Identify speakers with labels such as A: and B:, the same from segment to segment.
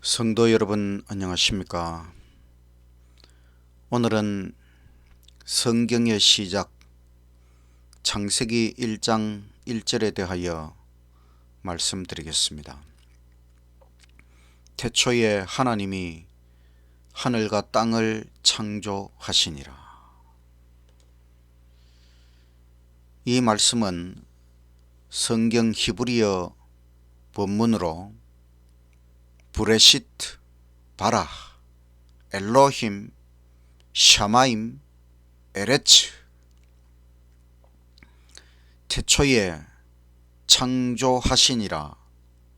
A: 성도 여러분 안녕하십니까? 오늘은 성경의 시작 창세기 1장 1절에 대하여 말씀드리겠습니다. 태초에 하나님이 하늘과 땅을 창조하시니라. 이 말씀은 성경 히브리어 본문으로 브레시트, 바라, 엘로힘, 샤마임, 에레츠, 태초에 창조하시니라.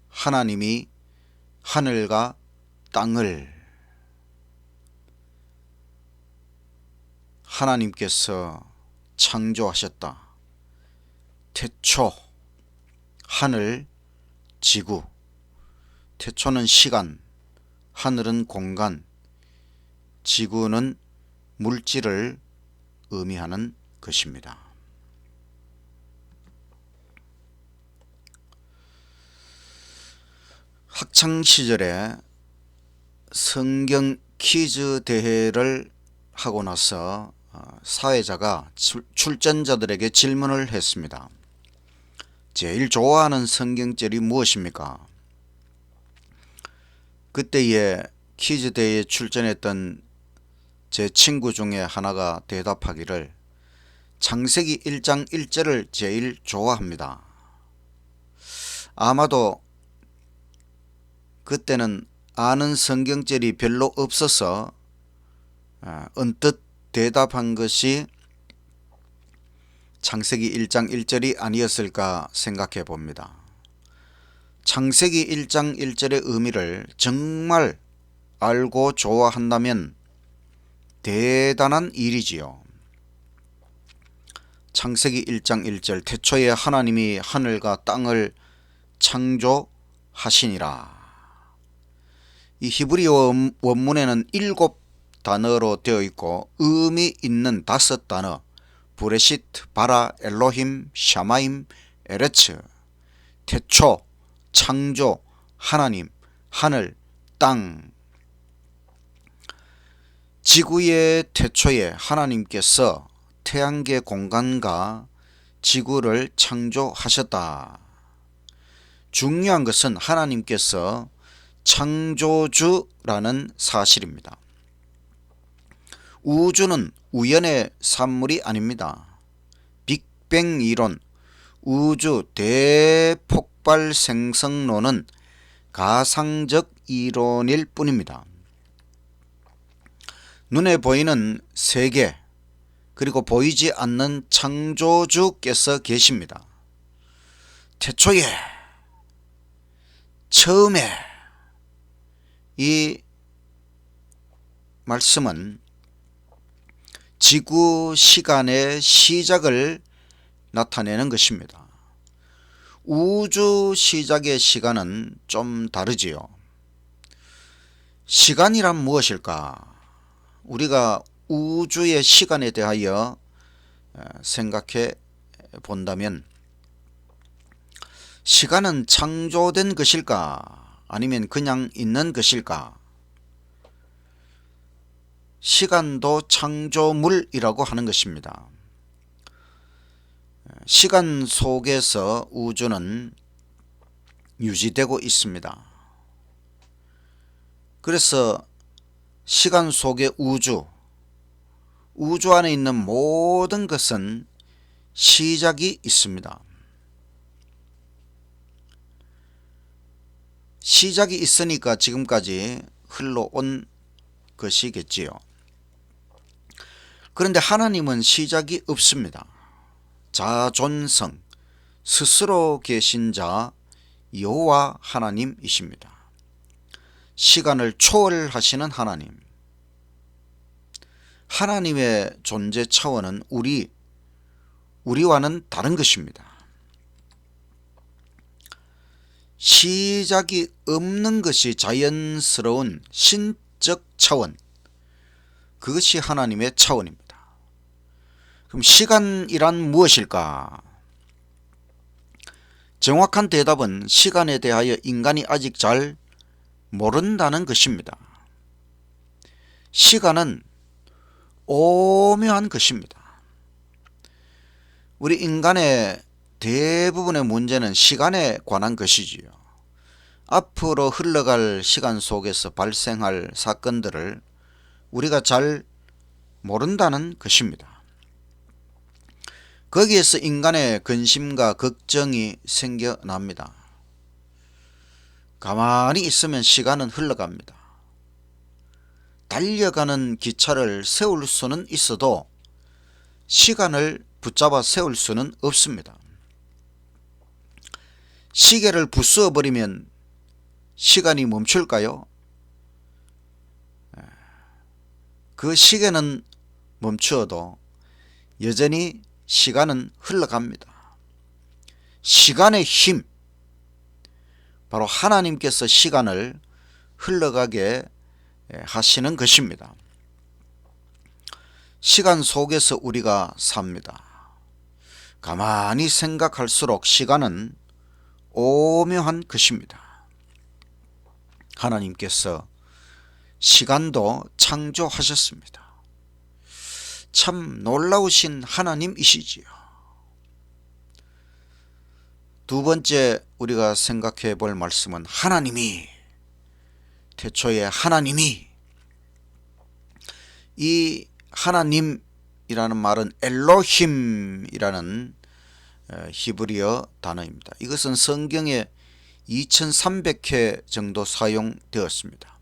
A: 하나님이 하늘과 땅을 하나님께서 창조하셨다. 태초, 하늘, 지구. 태초는 시간, 하늘은 공간, 지구는 물질을 의미하는 것입니다. 학창시절에 성경 퀴즈 대회를 하고 나서 사회자가 출전자들에게 질문을 했습니다. 제일 좋아하는 성경절이 무엇입니까? 그때에 퀴즈 대회에 출전했던 제 친구 중에 하나가 대답하기를 창세기 1장 1절을 제일 좋아합니다. 아마도 그때는 아는 성경절이 별로 없어서 언뜻 대답한 것이 창세기 1장 1절이 아니었을까 생각해 봅니다. 창세기 1장 1절의 의미를 정말 알고 좋아한다면 대단한 일이지요. 창세기 1장 1절 태초에 하나님이 하늘과 땅을 창조하시니라. 이 히브리어 원문에는 7단어로 되어 있고 의미 있는 5단어 브레시트, 바라, 엘로힘, 샤마임, 에레츠, 태초, 창조, 하나님, 하늘, 땅. 지구의 태초에 하나님께서 태양계 공간과 지구를 창조하셨다. 중요한 것은 하나님께서 창조주라는 사실입니다. 우주는 우연의 산물이 아닙니다. 빅뱅 이론, 우주 대폭발 생성론은 가상적 이론일 뿐입니다. 눈에 보이는 세계 그리고 보이지 않는 창조주께서 계십니다. 태초에 처음에 이 말씀은 지구 시간의 시작을 나타내는 것입니다. 우주 시작의 시간은 좀 다르지요. 시간이란 무엇일까? 우리가 우주의 시간에 대하여 생각해 본다면 시간은 창조된 것일까? 아니면 그냥 있는 것일까? 시간도 창조물이라고 하는 것입니다. 시간 속에서 우주는 유지되고 있습니다. 그래서 시간 속의 우주 안에 있는 모든 것은 시작이 있습니다. 시작이 있으니까 지금까지 흘러온 것이겠지요. 그런데 하나님은 시작이 없습니다. 자존성, 스스로 계신 자 여호와 하나님이십니다. 시간을 초월하시는 하나님. 하나님의 존재 차원은 우리와는 다른 것입니다. 시작이 없는 것이 자연스러운 신적 차원, 그것이 하나님의 차원입니다. 그럼 시간이란 무엇일까? 정확한 대답은 시간에 대하여 인간이 아직 잘 모른다는 것입니다. 시간은 오묘한 것입니다. 우리 인간의 대부분의 문제는 시간에 관한 것이지요. 앞으로 흘러갈 시간 속에서 발생할 사건들을 우리가 잘 모른다는 것입니다. 거기에서 인간의 근심과 걱정이 생겨납니다. 가만히 있으면 시간은 흘러갑니다. 달려가는 기차를 세울 수는 있어도 시간을 붙잡아 세울 수는 없습니다. 시계를 부수어 버리면 시간이 멈출까요? 그 시계는 멈추어도 여전히 시간은 흘러갑니다. 시간의 힘, 바로 하나님께서 시간을 흘러가게 하시는 것입니다. 시간 속에서 우리가 삽니다. 가만히 생각할수록 시간은 오묘한 것입니다. 하나님께서 시간도 창조하셨습니다. 참 놀라우신 하나님이시지요. 두 번째 우리가 생각해 볼 말씀은 하나님이, 태초에 하나님이, 이 하나님이라는 말은 엘로힘이라는 히브리어 단어입니다. 이것은 성경에 2300회 정도 사용되었습니다.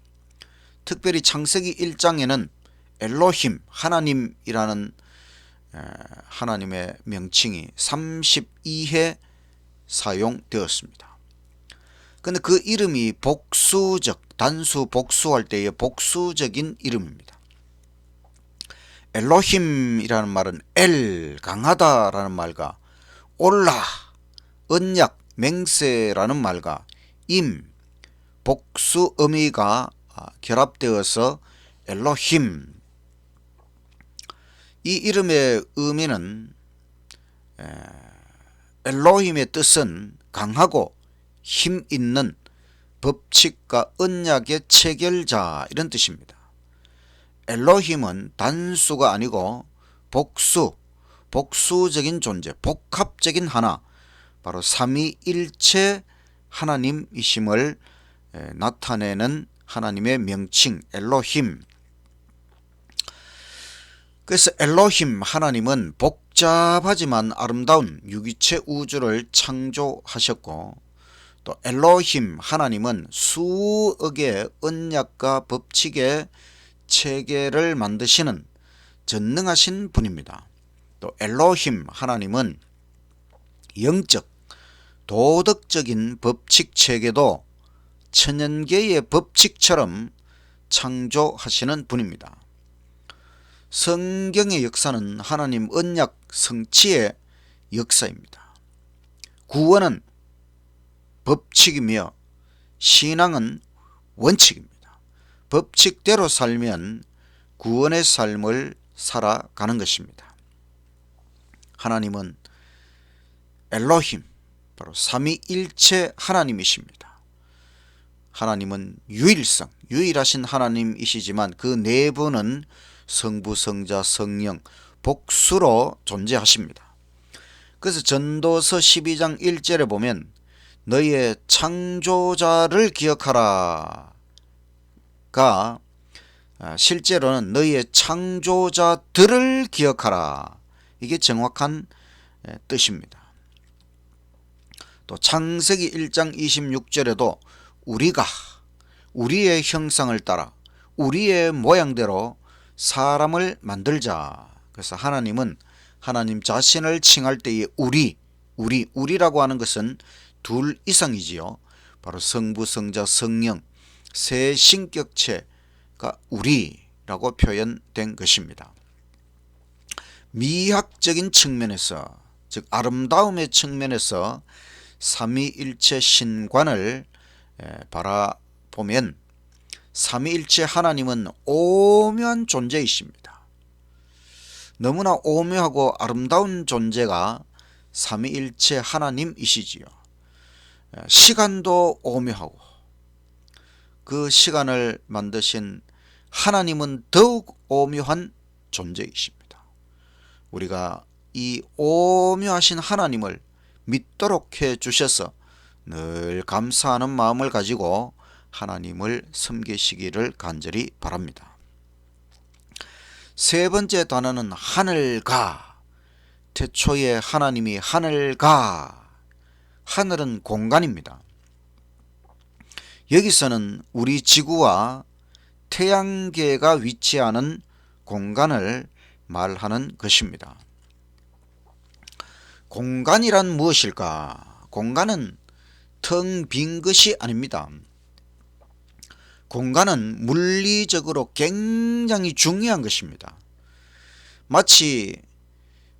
A: 특별히 창세기 1장에는 엘로힘, 하나님이라는 하나님의 명칭이 32회 사용되었습니다. 그런데 그 이름이 복수적, 단수 복수할 때의 복수적인 이름입니다. 엘로힘이라는 말은 엘, 강하다라는 말과 올라, 언약, 맹세라는 말과 임, 복수 의미가 결합되어서 엘로힘. 이 이름의 의미는 엘로힘의 뜻은 강하고 힘 있는 법칙과 언약의 체결자, 이런 뜻입니다. 엘로힘은 단수가 아니고 복수적인 존재, 복합적인 하나, 바로 삼위일체 하나님이심을 나타내는 하나님의 명칭 엘로힘. 그래서 엘로힘 하나님은 복잡하지만 아름다운 유기체 우주를 창조하셨고, 또 엘로힘 하나님은 수억의 언약과 법칙의 체계를 만드시는 전능하신 분입니다. 또 엘로힘 하나님은 영적, 도덕적인 법칙 체계도 천연계의 법칙처럼 창조하시는 분입니다. 성경의 역사는 하나님 언약 성취의 역사입니다. 구원은 법칙이며 신앙은 원칙입니다. 법칙대로 살면 구원의 삶을 살아가는 것입니다. 하나님은 엘로힘, 바로 삼위일체 하나님이십니다. 하나님은 유일성, 유일하신 하나님이시지만 그 내부는 성부, 성자, 성령, 복수로 존재하십니다. 그래서 전도서 12장 1절에 보면 너희의 창조자를 기억하라 가 실제로는 너희의 창조자들을 기억하라, 이게 정확한 뜻입니다. 또 창세기 1장 26절에도 우리가 우리의 형상을 따라 우리의 모양대로 사람을 만들자. 그래서 하나님은 하나님 자신을 칭할 때의 우리라고 하는 것은 둘 이상이지요. 바로 성부, 성자, 성령 세 신격체가 우리라고 표현된 것입니다. 미학적인 측면에서, 즉 아름다움의 측면에서 삼위일체 신관을 바라보면 삼위일체 하나님은 오묘한 존재이십니다. 너무나 오묘하고 아름다운 존재가 삼위일체 하나님이시지요. 시간도 오묘하고 그 시간을 만드신 하나님은 더욱 오묘한 존재이십니다. 우리가 이 오묘하신 하나님을 믿도록 해 주셔서 늘 감사하는 마음을 가지고 하나님을 섬기시기를 간절히 바랍니다. 세 번째 단어는 하늘가. 태초에 하나님이 하늘가. 하늘은 공간입니다. 여기서는 우리 지구와 태양계가 위치하는 공간을 말하는 것입니다. 공간이란 무엇일까? 공간은 텅 빈 것이 아닙니다. 공간은 물리적으로 굉장히 중요한 것입니다. 마치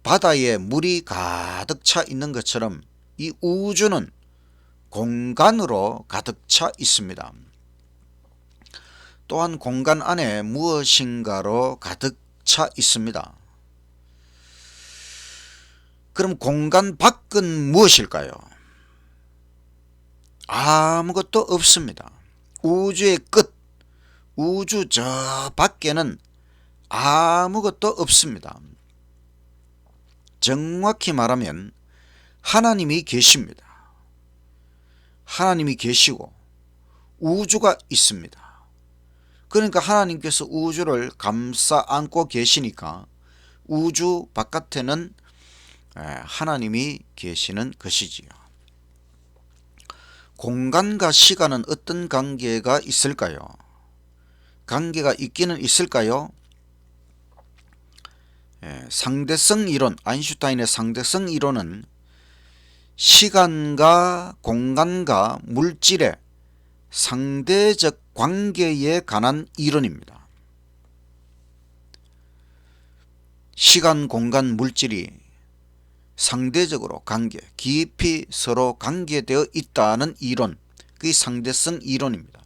A: 바다에 물이 가득 차 있는 것처럼 이 우주는 공간으로 가득 차 있습니다. 또한 공간 안에 무엇인가로 가득 차 있습니다. 그럼 공간 밖은 무엇일까요? 아무것도 없습니다. 우주의 끝, 우주 저 밖에는 아무것도 없습니다. 정확히 말하면 하나님이 계십니다. 하나님이 계시고 우주가 있습니다. 그러니까 하나님께서 우주를 감싸 안고 계시니까 우주 바깥에는 하나님이 계시는 것이지요. 공간과 시간은 어떤 관계가 있을까요? 관계가 있기는 있을까요? 상대성 이론, 아인슈타인의 상대성 이론은 시간과 공간과 물질의 상대적 관계에 관한 이론입니다. 시간, 공간, 물질이 상대적으로 관계, 깊이 서로 관계되어 있다는 이론, 그게 상대성 이론입니다.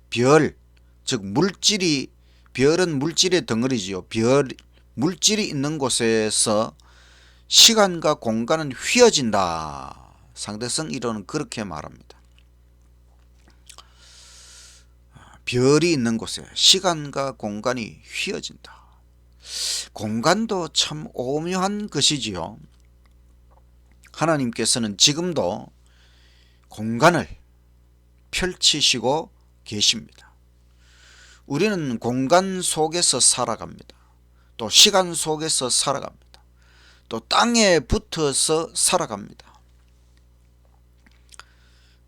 A: 별, 즉 물질이, 별은 물질의 덩어리지요. 물질이 있는 곳에서 시간과 공간은 휘어진다. 상대성 이론은 그렇게 말합니다. 별이 있는 곳에 시간과 공간이 휘어진다. 공간도 참 오묘한 것이지요. 하나님께서는 지금도 공간을 펼치시고 계십니다. 우리는 공간 속에서 살아갑니다. 또 시간 속에서 살아갑니다. 또 땅에 붙어서 살아갑니다.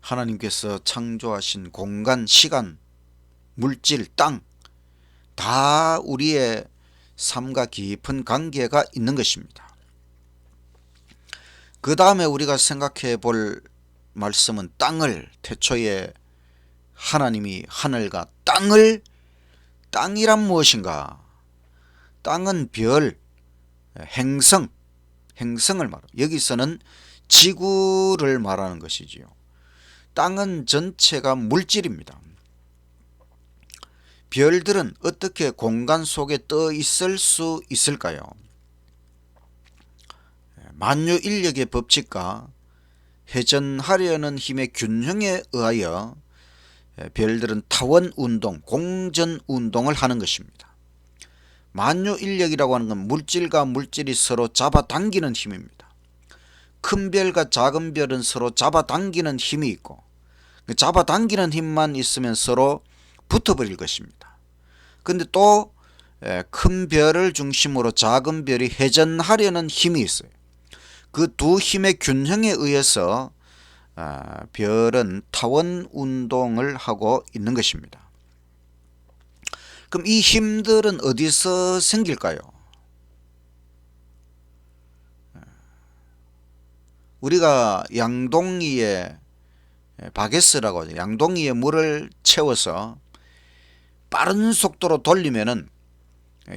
A: 하나님께서 창조하신 공간, 시간, 물질, 땅, 다 우리의 삶과 깊은 관계가 있는 것입니다. 그 다음에 우리가 생각해 볼 말씀은 땅을, 태초에 하나님이 하늘과 땅이란 무엇인가? 땅은 별, 행성을 말합니다. 여기서는 지구를 말하는 것이지요. 땅은 전체가 물질입니다. 별들은 어떻게 공간 속에 떠 있을 수 있을까요? 만유인력의 법칙과 회전하려는 힘의 균형에 의하여 별들은 타원운동, 공전운동을 하는 것입니다. 만유인력이라고 하는 건 물질과 물질이 서로 잡아당기는 힘입니다. 큰 별과 작은 별은 서로 잡아당기는 힘이 있고, 그 잡아당기는 힘만 있으면 서로 붙어버릴 것입니다. 근데 또 큰 별을 중심으로 작은 별이 회전하려는 힘이 있어요. 그 두 힘의 균형에 의해서 별은 타원 운동을 하고 있는 것입니다. 그럼 이 힘들은 어디서 생길까요? 우리가 양동이에 바게스라고 하죠. 양동이에 물을 채워서 빠른 속도로 돌리면은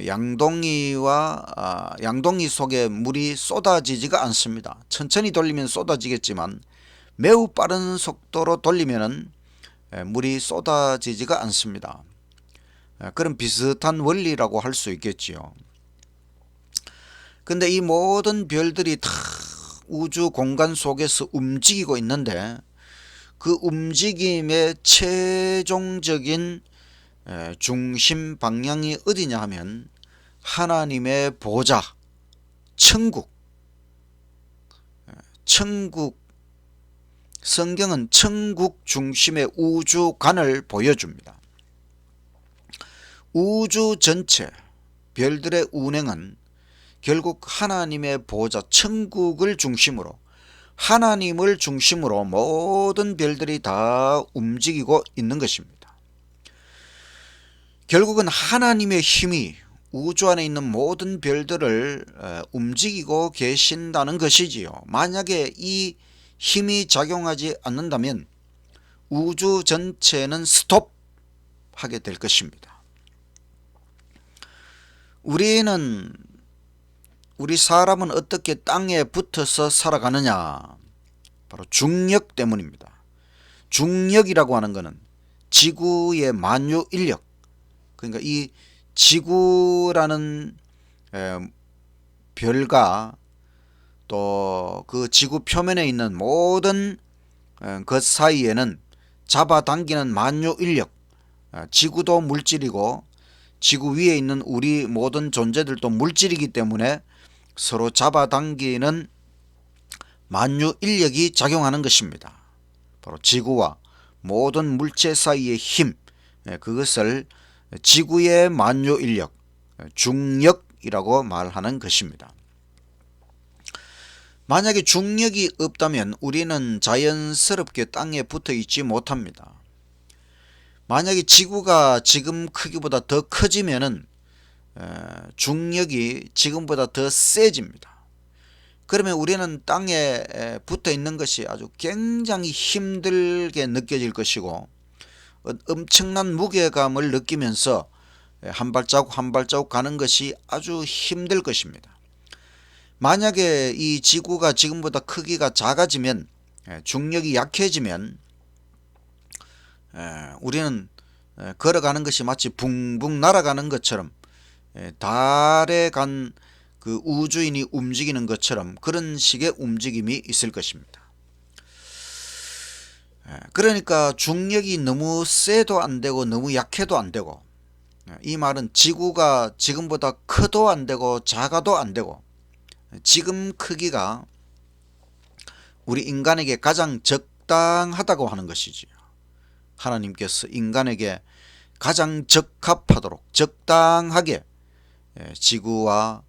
A: 양동이 속에 물이 쏟아지지가 않습니다. 천천히 돌리면 쏟아지겠지만 매우 빠른 속도로 돌리면은 물이 쏟아지지가 않습니다. 그런 비슷한 원리라고 할 수 있겠지요. 근데 이 모든 별들이 다 우주 공간 속에서 움직이고 있는데 그 움직임의 최종적인 중심 방향이 어디냐 하면 하나님의 보좌, 천국, 성경은 천국 중심의 우주관을 보여줍니다. 우주 전체 별들의 운행은 결국 하나님의 보좌, 천국을 중심으로, 하나님을 중심으로 모든 별들이 다 움직이고 있는 것입니다. 결국은 하나님의 힘이 우주 안에 있는 모든 별들을 움직이고 계신다는 것이지요. 만약에 이 힘이 작용하지 않는다면 우주 전체는 스톱하게 될 것입니다. 우리 사람은 어떻게 땅에 붙어서 살아가느냐? 바로 중력 때문입니다. 중력이라고 하는 것은 지구의 만유 인력, 그러니까 이 지구라는 별과 또 그 지구 표면에 있는 모든 것 사이에는 잡아당기는 만유 인력, 지구도 물질이고 지구 위에 있는 우리 모든 존재들도 물질이기 때문에 서로 잡아당기는 만유 인력이 작용하는 것입니다. 바로 지구와 모든 물체 사이의 힘, 그것을 지구의 만유 인력, 중력이라고 말하는 것입니다. 만약에 중력이 없다면 우리는 자연스럽게 땅에 붙어 있지 못합니다. 만약에 지구가 지금 크기보다 더 커지면은 중력이 지금보다 더 세집니다. 그러면 우리는 땅에 붙어 있는 것이 아주 굉장히 힘들게 느껴질 것이고 엄청난 무게감을 느끼면서 한 발자국 한 발자국 가는 것이 아주 힘들 것입니다. 만약에 이 지구가 지금보다 크기가 작아지면, 중력이 약해지면 우리는 걸어가는 것이 마치 붕붕 날아가는 것처럼, 달에 간 그 우주인이 움직이는 것처럼 그런 식의 움직임이 있을 것입니다. 그러니까 중력이 너무 세도 안 되고 너무 약해도 안 되고, 이 말은 지구가 지금보다 커도 안 되고 작아도 안 되고, 지금 크기가 우리 인간에게 가장 적당하다고 하는 것이지요. 하나님께서 인간에게 가장 적합하도록 적당하게 지구와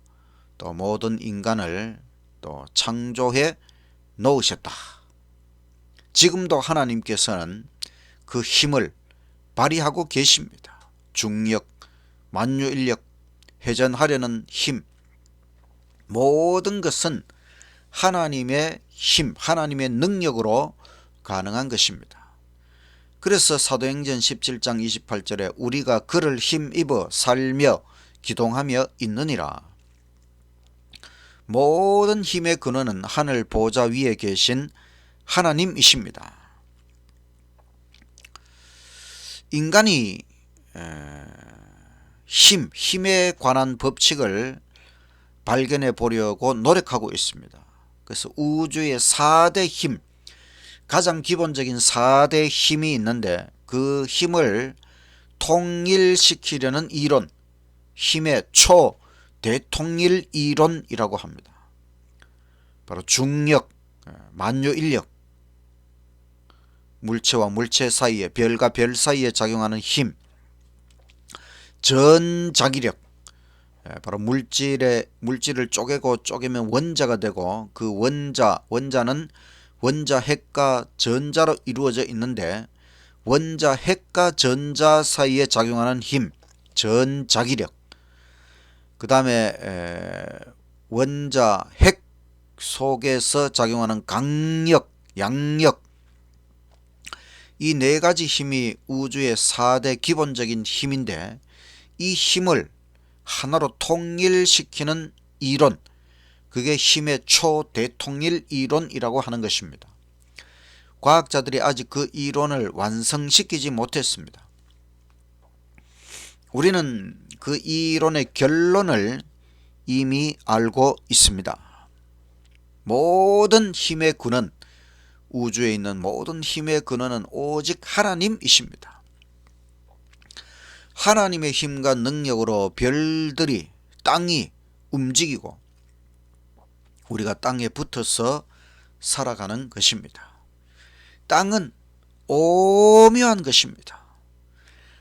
A: 또 모든 인간을 또 창조해 놓으셨다. 지금도 하나님께서는 그 힘을 발휘하고 계십니다. 중력, 만유인력, 회전하려는 힘, 모든 것은 하나님의 힘, 하나님의 능력으로 가능한 것입니다. 그래서 사도행전 17장 28절에 우리가 그를 힘입어 살며 기동하며 있느니라. 모든 힘의 근원은 하늘 보좌 위에 계신 하나님이십니다. 인간이 힘에 관한 법칙을 발견해 보려고 노력하고 있습니다. 그래서 우주의 4대 힘, 가장 기본적인 4대 힘이 있는데 그 힘을 통일시키려는 이론, 힘의 대통일 이론이라고 합니다. 바로 중력, 만유인력, 물체와 물체 사이에, 별과 별 사이에 작용하는 힘, 전자기력, 바로 물질을 쪼개면 원자가 되고, 그 원자는 원자 핵과 전자로 이루어져 있는데 원자 핵과 전자 사이에 작용하는 힘, 전자기력, 그 다음에 원자 핵 속에서 작용하는 강력, 양력, 이 네 가지 힘이 우주의 4대 기본적인 힘인데 이 힘을 하나로 통일시키는 이론, 그게 힘의 초대통일 이론이라고 하는 것입니다. 과학자들이 아직 그 이론을 완성시키지 못했습니다. 우리는 그 이론의 결론을 이미 알고 있습니다. 모든 힘의 근원, 우주에 있는 모든 힘의 근원은 오직 하나님이십니다. 하나님의 힘과 능력으로 별들이, 땅이 움직이고 우리가 땅에 붙어서 살아가는 것입니다. 땅은 오묘한 것입니다.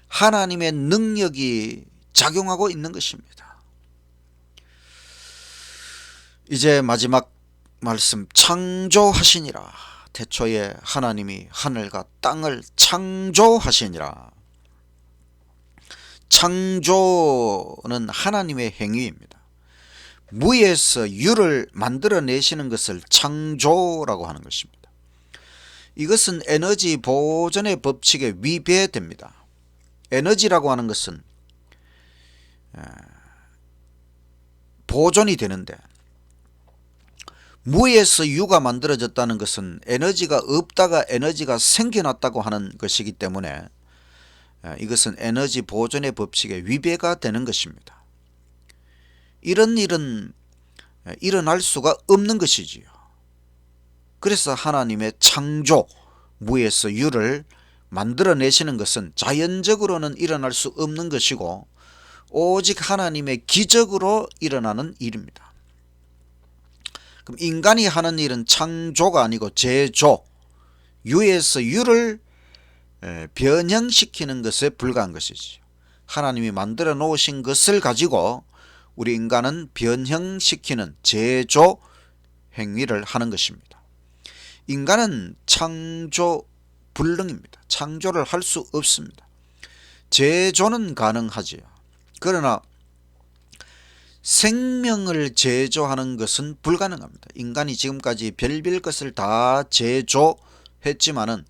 A: 하나님의 능력이 작용하고 있는 것입니다. 이제 마지막 말씀, 창조하시니라. 태초에 하나님이 하늘과 땅을 창조하시니라. 창조는 하나님의 행위입니다. 무에서 유를 만들어내시는 것을 창조라고 하는 것입니다. 이것은 에너지 보존의 법칙에 위배됩니다. 에너지라고 하는 것은 보존이 되는데 무에서 유가 만들어졌다는 것은 에너지가 없다가 에너지가 생겨났다고 하는 것이기 때문에 이것은 에너지 보존의 법칙에 위배가 되는 것입니다. 이런 일은 일어날 수가 없는 것이지요. 그래서 하나님의 창조, 무에서 유를 만들어내시는 것은 자연적으로는 일어날 수 없는 것이고 오직 하나님의 기적으로 일어나는 일입니다. 그럼 인간이 하는 일은 창조가 아니고 제조, 유에서 유를 변형시키는 것에 불과한 것이지요. 하나님이 만들어 놓으신 것을 가지고 우리 인간은 변형시키는 제조 행위를 하는 것입니다. 인간은 창조 불능입니다. 창조를 할 수 없습니다. 제조는 가능하지요. 그러나 생명을 제조하는 것은 불가능합니다. 인간이 지금까지 별별 것을 다 제조했지만은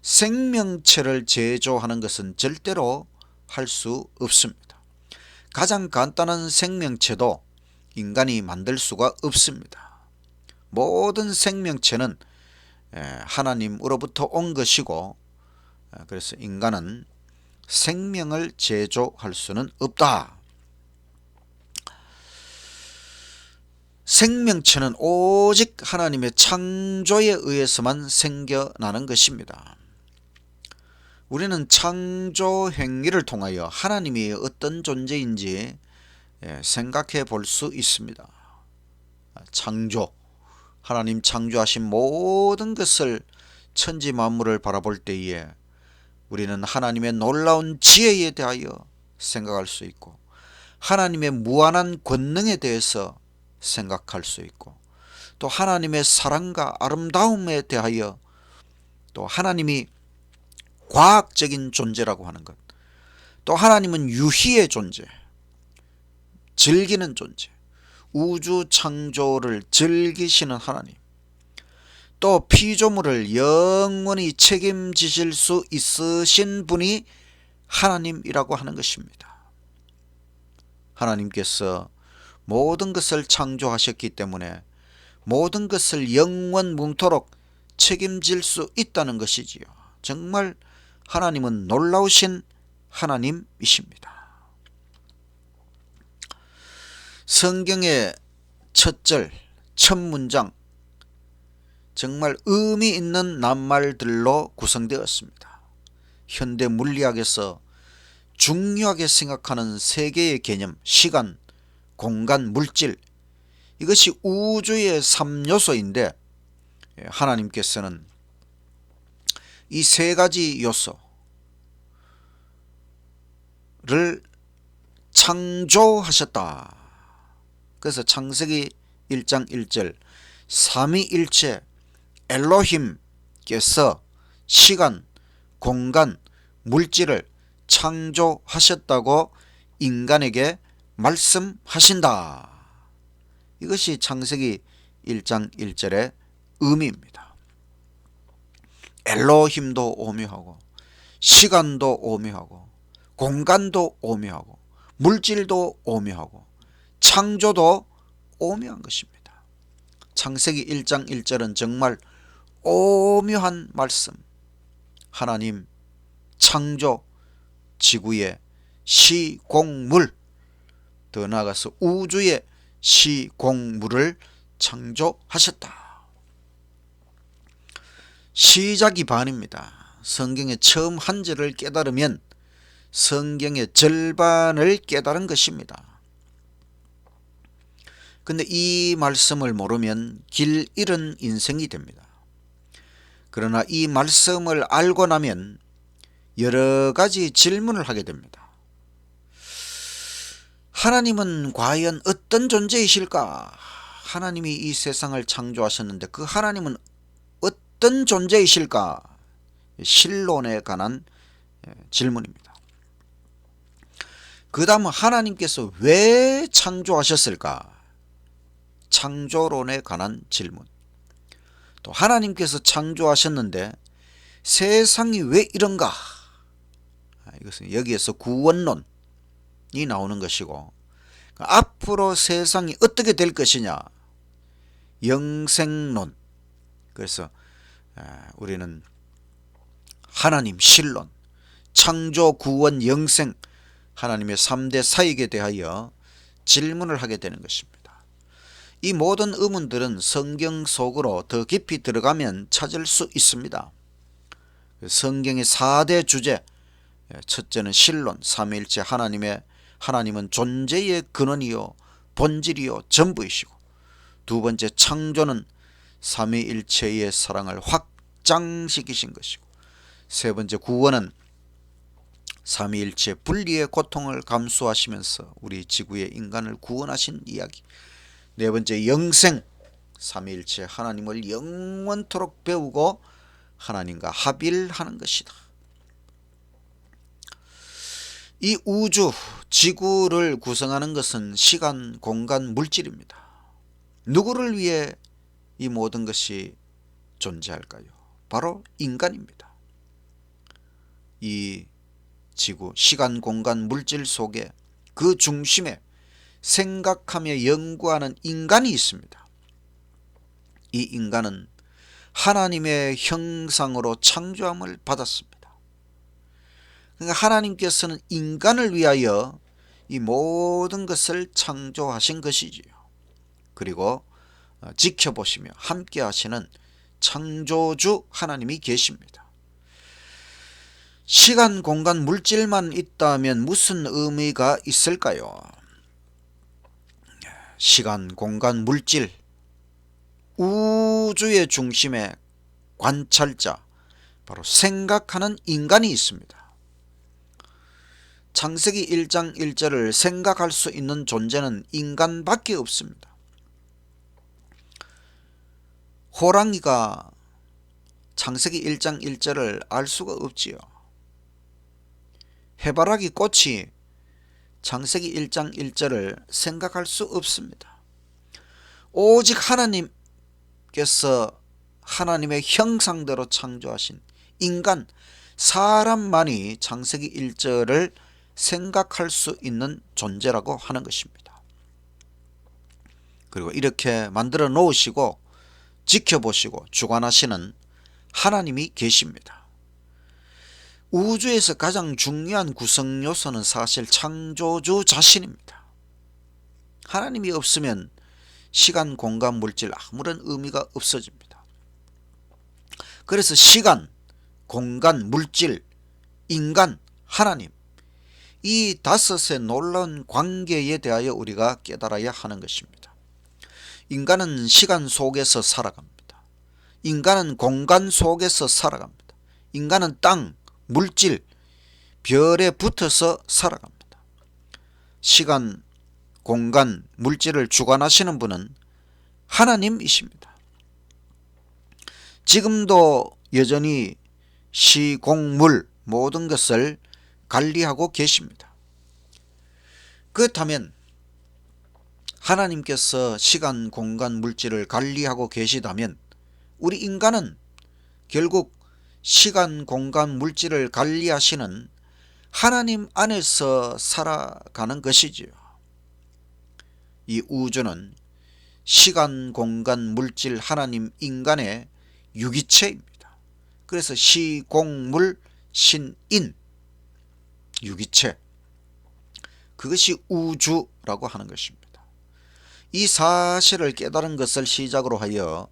A: 생명체를 제조하는 것은 절대로 할 수 없습니다. 가장 간단한 생명체도 인간이 만들 수가 없습니다. 모든 생명체는 하나님으로부터 온 것이고 그래서 인간은 생명을 제조할 수는 없다. 생명체는 오직 하나님의 창조에 의해서만 생겨나는 것입니다. 우리는 창조 행위를 통하여 하나님이 어떤 존재인지 생각해 볼 수 있습니다. 창조, 하나님 창조하신 모든 것을 천지 만물을 바라볼 때에 우리는 하나님의 놀라운 지혜에 대하여 생각할 수 있고 하나님의 무한한 권능에 대해서 생각할 수 있고 또 하나님의 사랑과 아름다움에 대하여 또 하나님이 과학적인 존재라고 하는 것, 또 하나님은 유희의 존재, 즐기는 존재, 우주 창조를 즐기시는 하나님, 또 피조물을 영원히 책임지실 수 있으신 분이 하나님이라고 하는 것입니다. 하나님께서 모든 것을 창조하셨기 때문에 모든 것을 영원뭉토록 책임질 수 있다는 것이지요. 정말 하나님은 놀라우신 하나님이십니다. 성경의 첫 절, 첫 문장 정말 의미 있는 낱말들로 구성되었습니다. 현대 물리학에서 중요하게 생각하는 세 개의 개념, 시간, 공간, 물질, 이것이 우주의 3요소인데 하나님께서는 이 세 가지 요소를 창조하셨다. 그래서 창세기 1장 1절 삼위일체 엘로힘께서 시간, 공간, 물질을 창조하셨다고 인간에게 말씀하신다. 이것이 창세기 1장 1절의 의미입니다. 엘로힘도 오묘하고 시간도 오묘하고 공간도 오묘하고 물질도 오묘하고 창조도 오묘한 것입니다. 창세기 1장 1절은 정말 오묘한 말씀, 하나님 창조, 지구의 시공물, 더 나아가서 우주의 시공물을 창조하셨다. 시작이 반입니다. 성경의 처음 한 절을 깨달으면 성경의 절반을 깨달은 것입니다. 근데 이 말씀을 모르면 길 잃은 인생이 됩니다. 그러나 이 말씀을 알고 나면 여러 가지 질문을 하게 됩니다. 하나님은 과연 어떤 존재이실까? 하나님이 이 세상을 창조하셨는데 그 하나님은 어떤 존재이실까? 신론에 관한 질문입니다. 그 다음은 하나님께서 왜 창조하셨을까? 창조론에 관한 질문. 또 하나님께서 창조하셨는데 세상이 왜 이런가? 이것은 여기에서 구원론이 나오는 것이고, 앞으로 세상이 어떻게 될 것이냐? 영생론. 그래서 우리는 하나님 신론, 창조, 구원, 영생, 하나님의 3대 사역에 대하여 질문을 하게 되는 것입니다. 이 모든 의문들은 성경 속으로 더 깊이 들어가면 찾을 수 있습니다. 성경의 4대 주제, 첫째는 신론, 삼위일체 하나님은 존재의 근원이요 본질이요 전부이시고, 두 번째 창조는 삼위일체의 사랑을 확장시키신 것이고, 세 번째 구원은 삼위일체 분리의 고통을 감수하시면서 우리 지구의 인간을 구원하신 이야기. 네 번째 영생, 삼위일체 하나님을 영원토록 배우고 하나님과 합일하는 것이다. 이 우주, 지구를 구성하는 것은 시간, 공간, 물질입니다. 누구를 위해 이 모든 것이 존재할까요? 바로 인간입니다. 이 지구, 시간, 공간, 물질 속에 그 중심에 생각하며 연구하는 인간이 있습니다. 이 인간은 하나님의 형상으로 창조함을 받았습니다. 그러니까 하나님께서는 인간을 위하여 이 모든 것을 창조하신 것이지요. 그리고 지켜보시며 함께 하시는 창조주 하나님이 계십니다. 시간, 공간, 물질만 있다면 무슨 의미가 있을까요? 시간, 공간, 물질, 우주의 중심에 관찰자, 바로 생각하는 인간이 있습니다. 창세기 1장 1절을 생각할 수 있는 존재는 인간밖에 없습니다. 호랑이가 창세기 1장 1절을 알 수가 없지요. 해바라기 꽃이 창세기 1장 1절을 생각할 수 없습니다. 오직 하나님께서 하나님의 형상대로 창조하신 인간, 사람만이 창세기 1절을 생각할 수 있는 존재라고 하는 것입니다. 그리고 이렇게 만들어 놓으시고 지켜보시고 주관하시는 하나님이 계십니다. 우주에서 가장 중요한 구성 요소는 사실 창조주 자신입니다. 하나님이 없으면 시간, 공간, 물질 아무런 의미가 없어집니다. 그래서 시간, 공간, 물질, 인간, 하나님, 이 다섯의 놀라운 관계에 대하여 우리가 깨달아야 하는 것입니다. 인간은 시간 속에서 살아갑니다. 인간은 공간 속에서 살아갑니다. 인간은 땅, 물질, 별에 붙어서 살아갑니다. 시간, 공간, 물질을 주관하시는 분은 하나님이십니다. 지금도 여전히 시, 공, 물 모든 것을 관리하고 계십니다. 그렇다면 하나님께서 시간, 공간, 물질을 관리하고 계시다면 우리 인간은 결국 시간, 공간, 물질을 관리하시는 하나님 안에서 살아가는 것이지요. 이 우주는 시간, 공간, 물질, 하나님, 인간의 유기체입니다. 그래서 시, 공, 물, 신, 인, 유기체, 그것이 우주라고 하는 것입니다. 이 사실을 깨달은 것을 시작으로 하여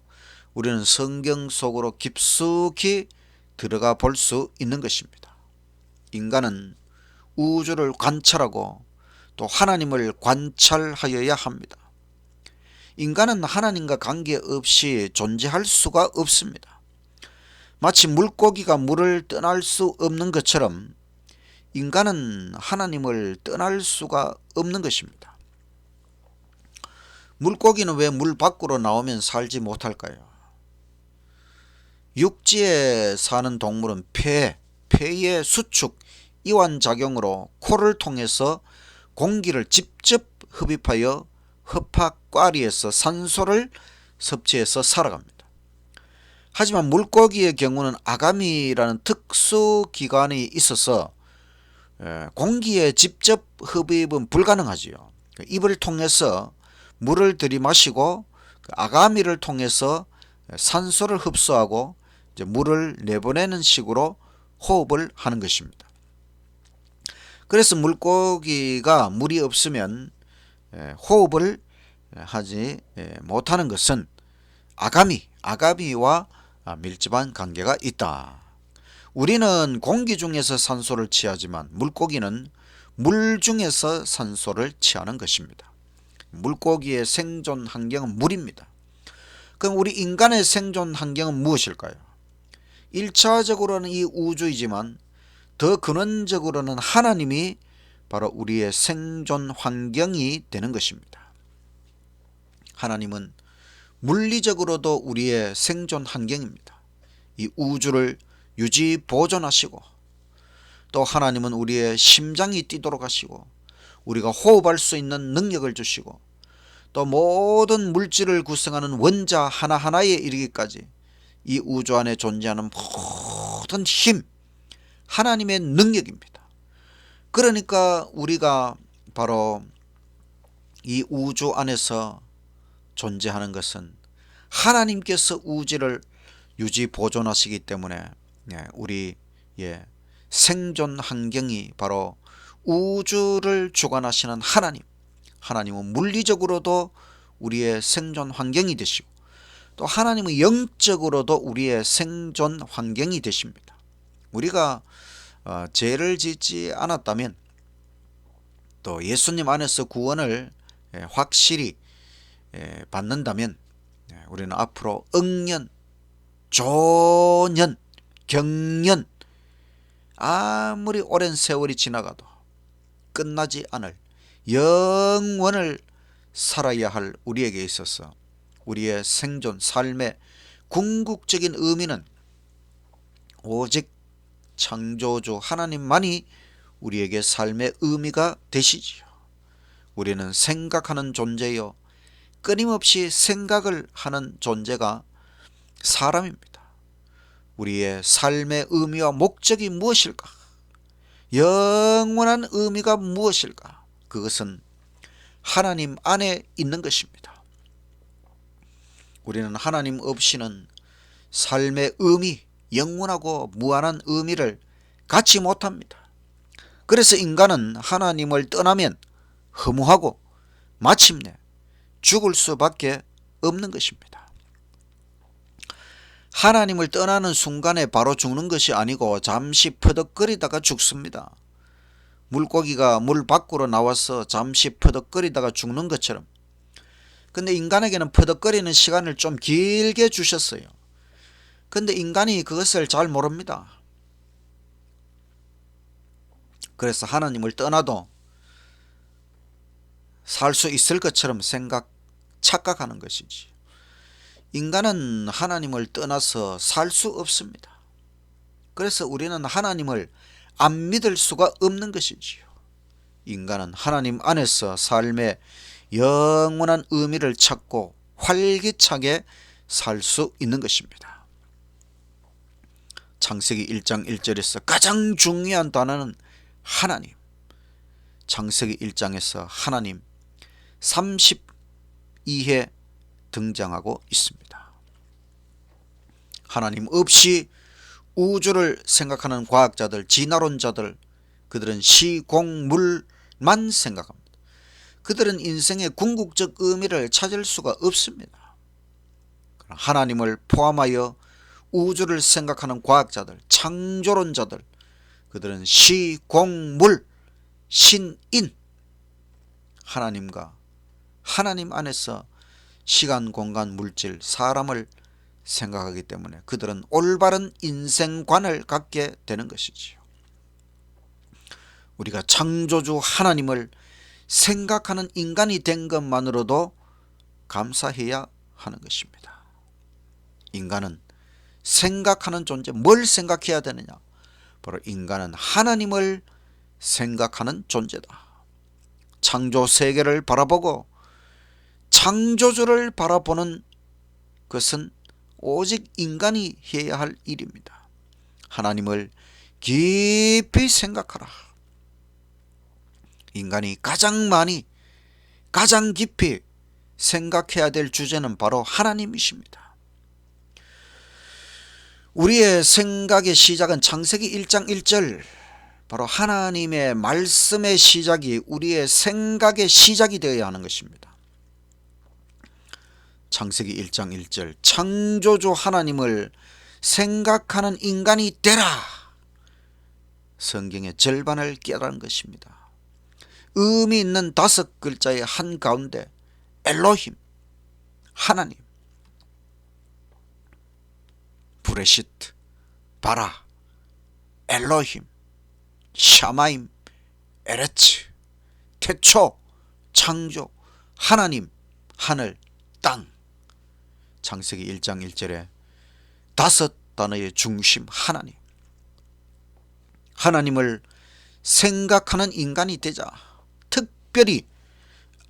A: 우리는 성경 속으로 깊숙이 들어가 볼 수 있는 것입니다. 인간은 우주를 관찰하고 또 하나님을 관찰하여야 합니다. 인간은 하나님과 관계없이 존재할 수가 없습니다. 마치 물고기가 물을 떠날 수 없는 것처럼 인간은 하나님을 떠날 수가 없는 것입니다. 물고기는 왜 물 밖으로 나오면 살지 못할까요? 육지에 사는 동물은 폐의 수축, 이완작용으로 코를 통해서 공기를 직접 흡입하여 흡합과리에서 산소를 섭취해서 살아갑니다. 하지만 물고기의 경우는 아가미라는 특수기관이 있어서 공기의 직접 흡입은 불가능하지요. 입을 통해서 물을 들이마시고 아가미를 통해서 산소를 흡수하고 이제 물을 내보내는 식으로 호흡을 하는 것입니다. 그래서 물고기가 물이 없으면 호흡을 하지 못하는 것은 아가미와 밀접한 관계가 있다. 우리는 공기 중에서 산소를 취하지만 물고기는 물 중에서 산소를 취하는 것입니다. 물고기의 생존 환경은 물입니다. 그럼 우리 인간의 생존 환경은 무엇일까요? 1차적으로는 이 우주이지만 더 근원적으로는 하나님이 바로 우리의 생존 환경이 되는 것입니다. 하나님은 물리적으로도 우리의 생존 환경입니다. 이 우주를 유지 보존하시고 또 하나님은 우리의 심장이 뛰도록 하시고 우리가 호흡할 수 있는 능력을 주시고 또 모든 물질을 구성하는 원자 하나하나에 이르기까지 이 우주 안에 존재하는 모든 힘, 하나님의 능력입니다. 그러니까 우리가 바로 이 우주 안에서 존재하는 것은 하나님께서 우주를 유지 보존하시기 때문에 우리의 생존 환경이 바로 우주를 주관하시는 하나님은 물리적으로도 우리의 생존 환경이 되시고 또 하나님은 영적으로도 우리의 생존 환경이 되십니다. 우리가 죄를 짓지 않았다면 또 예수님 안에서 구원을 확실히 받는다면 우리는 앞으로 억년, 조년, 경년 아무리 오랜 세월이 지나가도 끝나지 않을 영원을 살아야 할 우리에게 있어서 우리의 생존, 삶의 궁극적인 의미는 오직 창조주 하나님만이 우리에게 삶의 의미가 되시지요. 우리는 생각하는 존재요, 끊임없이 생각을 하는 존재가 사람입니다. 우리의 삶의 의미와 목적이 무엇일까? 영원한 의미가 무엇일까? 그것은 하나님 안에 있는 것입니다. 우리는 하나님 없이는 삶의 의미, 영원하고 무한한 의미를 갖지 못합니다. 그래서 인간은 하나님을 떠나면 허무하고 마침내 죽을 수밖에 없는 것입니다. 하나님을 떠나는 순간에 바로 죽는 것이 아니고 잠시 퍼덕거리다가 죽습니다. 물고기가 물 밖으로 나와서 잠시 퍼덕거리다가 죽는 것처럼. 근데 인간에게는 퍼덕거리는 시간을 좀 길게 주셨어요. 근데 인간이 그것을 잘 모릅니다. 그래서 하나님을 떠나도 살 수 있을 것처럼 착각하는 것이지. 인간은 하나님을 떠나서 살 수 없습니다. 그래서 우리는 하나님을 안 믿을 수가 없는 것이지요. 인간은 하나님 안에서 삶의 영원한 의미를 찾고 활기차게 살 수 있는 것입니다. 창세기 1장 1절에서 가장 중요한 단어는 하나님. 창세기 1장에서 하나님 32회 등장하고 있습니다. 하나님 없이 우주를 생각하는 과학자들, 진화론자들, 그들은 시공물만 생각합니다. 그들은 인생의 궁극적 의미를 찾을 수가 없습니다. 하나님을 포함하여 우주를 생각하는 과학자들, 창조론자들, 그들은 시, 공, 물, 신인, 하나님과 하나님 안에서 시간, 공간, 물질, 사람을 생각하기 때문에 그들은 올바른 인생관을 갖게 되는 것이지요. 우리가 창조주 하나님을 생각하는 인간이 된 것만으로도 감사해야 하는 것입니다. 인간은 생각하는 존재, 뭘 생각해야 되느냐? 바로 인간은 하나님을 생각하는 존재다. 창조 세계를 바라보고 창조주를 바라보는 것은 오직 인간이 해야 할 일입니다. 하나님을 깊이 생각하라. 인간이 가장 많이, 가장 깊이 생각해야 될 주제는 바로 하나님이십니다. 우리의 생각의 시작은 창세기 1장 1절, 바로 하나님의 말씀의 시작이 우리의 생각의 시작이 되어야 하는 것입니다. 창세기 1장 1절, 창조주 하나님을 생각하는 인간이 되라. 성경의 절반을 깨달은 것입니다. 의미 있는 5글자의 한가운데 엘로힘, 하나님, 브레시트, 바라, 엘로힘, 샤마임, 에레츠, 태초, 창조, 하나님, 하늘, 땅. 창세기 1장 1절에 5단어의 중심 하나님. 하나님을 생각하는 인간이 되자. 특별히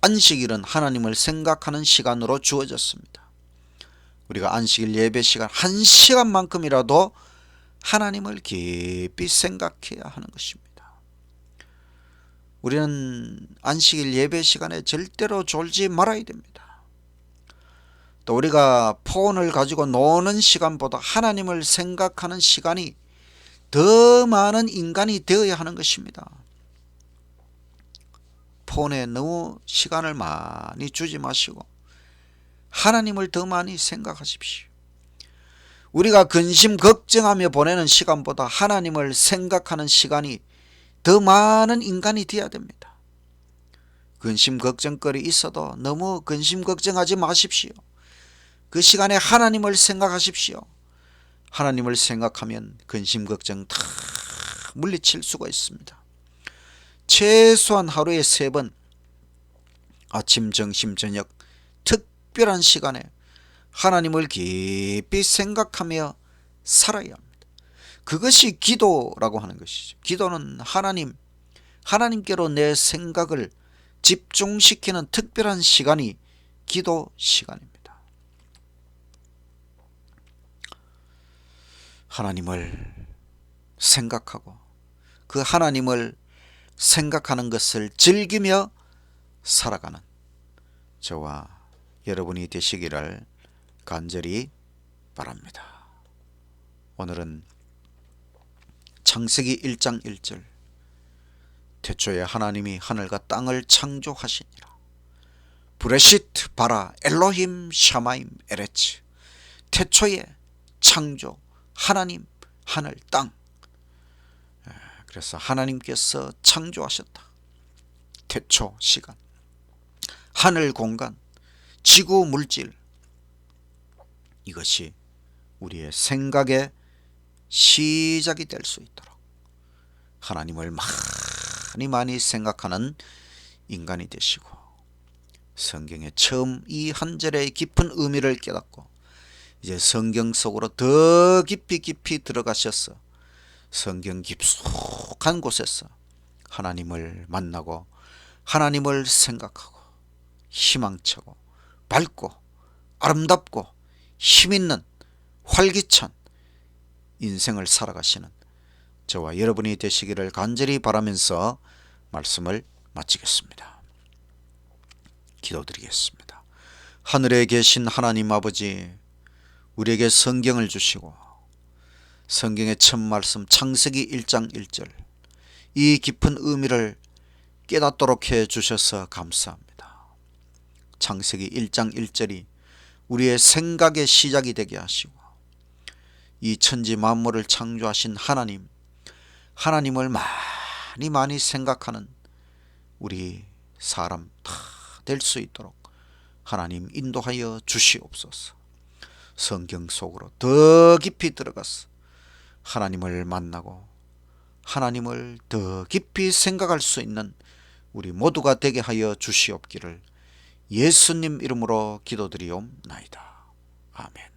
A: 안식일은 하나님을 생각하는 시간으로 주어졌습니다. 우리가 안식일 예배 시간 1시간만큼이라도 하나님을 깊이 생각해야 하는 것입니다. 우리는 안식일 예배 시간에 절대로 졸지 말아야 됩니다. 또 우리가 폰을 가지고 노는 시간보다 하나님을 생각하는 시간이 더 많은 인간이 되어야 하는 것입니다. 폰에 너무 시간을 많이 주지 마시고 하나님을 더 많이 생각하십시오. 우리가 근심 걱정하며 보내는 시간보다 하나님을 생각하는 시간이 더 많은 인간이 되어야 됩니다. 근심 걱정거리 있어도 너무 근심 걱정하지 마십시오. 그 시간에 하나님을 생각하십시오. 하나님을 생각하면 근심 걱정 다 물리칠 수가 있습니다. 최소한 하루에 3번, 아침, 점심, 저녁 특별한 시간에 하나님을 깊이 생각하며 살아야 합니다. 그것이 기도라고 하는 것이죠. 기도는 하나님께로 내 생각을 집중시키는 특별한 시간이 기도 시간입니다. 하나님을 생각하고 그 하나님을 생각하는 것을 즐기며 살아가는 저와 여러분이 되시기를 간절히 바랍니다. 오늘은 창세기 1장 1절, 태초에 하나님이 하늘과 땅을 창조하시니라. 브레시트 바라 엘로힘 샤마임 에레츠, 태초에 창조, 하나님, 하늘, 땅. 그래서 하나님께서 창조하셨다. 태초 시간, 하늘 공간, 지구 물질, 이것이 우리의 생각의 시작이 될 수 있도록 하나님을 많이 생각하는 인간이 되시고, 성경의 처음 이 한 절의 깊은 의미를 깨닫고 이제 성경 속으로 더 깊이 들어가셔서 성경 깊숙한 곳에서 하나님을 만나고 하나님을 생각하고 희망차고 밝고 아름답고 힘있는 활기찬 인생을 살아가시는 저와 여러분이 되시기를 간절히 바라면서 말씀을 마치겠습니다. 기도드리겠습니다. 하늘에 계신 하나님 아버지, 우리에게 성경을 주시고 성경의 첫 말씀 창세기 1장 1절 이 깊은 의미를 깨닫도록 해 주셔서 감사합니다. 창세기 1장 1절이 우리의 생각의 시작이 되게 하시고, 이 천지 만물을 창조하신 하나님, 하나님을 많이 생각하는 우리 사람 다 될 수 있도록 하나님 인도하여 주시옵소서. 성경 속으로 더 깊이 들어가서 하나님을 만나고 하나님을 더 깊이 생각할 수 있는 우리 모두가 되게 하여 주시옵기를 예수님 이름으로 기도드리옵나이다. 아멘.